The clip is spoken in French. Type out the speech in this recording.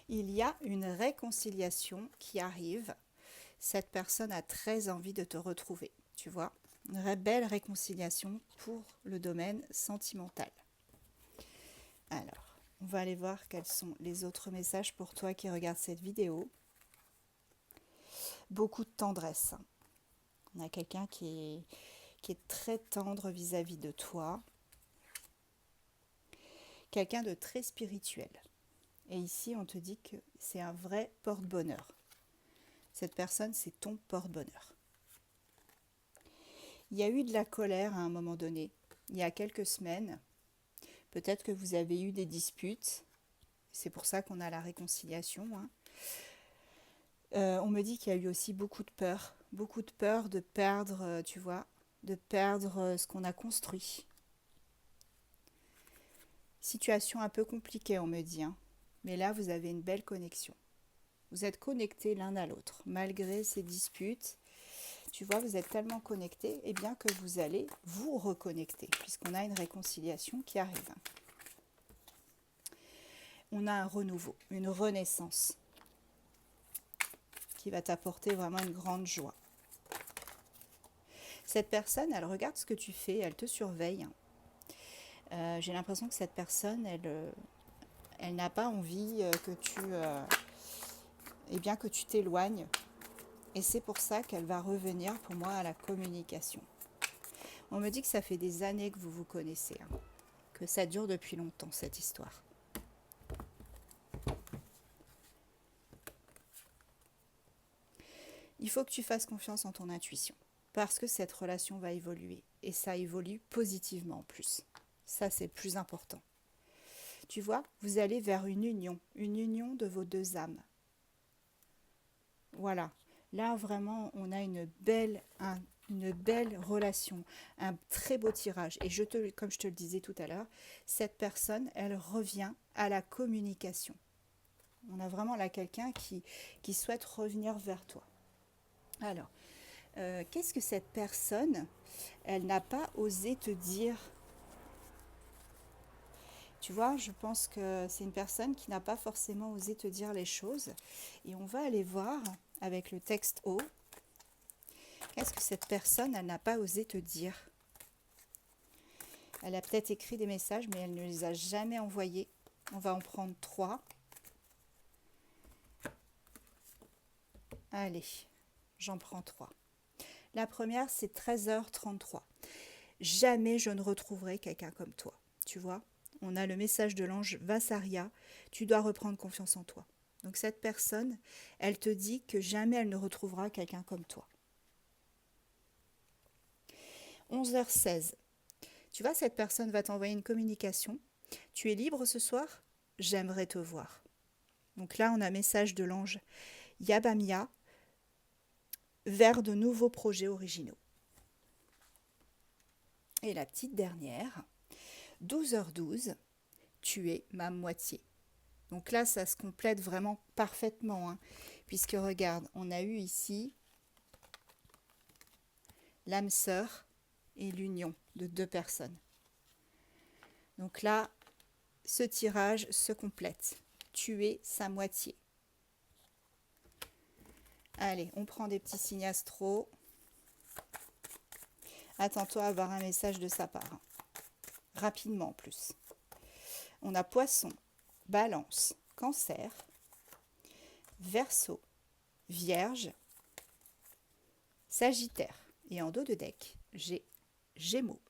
Il y a une réconciliation qui arrive. Cette personne a très envie de te retrouver, tu vois. Une belle réconciliation pour le domaine sentimental. Alors, on va aller voir quels sont les autres messages pour toi qui regardes cette vidéo. Beaucoup de tendresse. On a quelqu'un qui est très tendre vis-à-vis de toi. Quelqu'un de très spirituel. Et ici, on te dit que c'est un vrai porte-bonheur. Cette personne, c'est ton porte-bonheur. Il y a eu de la colère à un moment donné, il y a quelques semaines. Peut-être que vous avez eu des disputes. C'est pour ça qu'on a la réconciliation. On me dit qu'il y a eu aussi beaucoup de peur de perdre, tu vois, de perdre ce qu'on a construit. Situation un peu compliquée, on me dit, mais là, vous avez une belle connexion. Vous êtes connectés l'un à l'autre, malgré ces disputes. Tu vois, vous êtes tellement connectés, eh bien que vous allez vous reconnecter, puisqu'on a une réconciliation qui arrive. On a un renouveau, une renaissance, qui va t'apporter vraiment une grande joie. Cette personne, elle regarde ce que tu fais, elle te surveille. J'ai l'impression que cette personne, elle n'a pas envie que tu t'éloignes. Et c'est pour ça qu'elle va revenir pour moi à la communication. On me dit que ça fait des années que vous vous connaissez, que ça dure depuis longtemps cette histoire. Il faut que tu fasses confiance en ton intuition, parce que cette relation va évoluer, et ça évolue positivement en plus. Ça, c'est le plus important. Tu vois, vous allez vers une union de vos deux âmes. Voilà, là vraiment, on a une belle relation, un très beau tirage. Et comme je te le disais tout à l'heure, cette personne, elle revient à la communication. On a vraiment là quelqu'un qui souhaite revenir vers toi. Alors, qu'est-ce que cette personne, elle n'a pas osé te dire? Tu vois, je pense que c'est une personne qui n'a pas forcément osé te dire les choses. Et on va aller voir avec le texte haut, qu'est-ce que cette personne, elle n'a pas osé te dire? Elle a peut-être écrit des messages, mais elle ne les a jamais envoyés. On va en prendre 3. Allez, j'en prends 3. La première, c'est 13h33. Jamais je ne retrouverai quelqu'un comme toi. Tu vois, on a le message de l'ange Vassaria. Tu dois reprendre confiance en toi. Donc cette personne, elle te dit que jamais elle ne retrouvera quelqu'un comme toi. 11h16. Tu vois, cette personne va t'envoyer une communication. Tu es libre ce soir? J'aimerais te voir. Donc là, on a un message de l'ange Yabamia vers de nouveaux projets originaux. Et la petite dernière, 12h12, tu es ma moitié. Donc là, ça se complète vraiment parfaitement, puisque regarde, on a eu ici l'âme sœur et l'union de 2 personnes. Donc là, ce tirage se complète. Tu es sa moitié. Allez, on prend des petits signes astro. Attends-toi à avoir un message de sa part. Rapidement en plus. On a Poisson, Balance, Cancer, Verseau, Vierge, Sagittaire. Et en dos de deck, j'ai Gémeaux.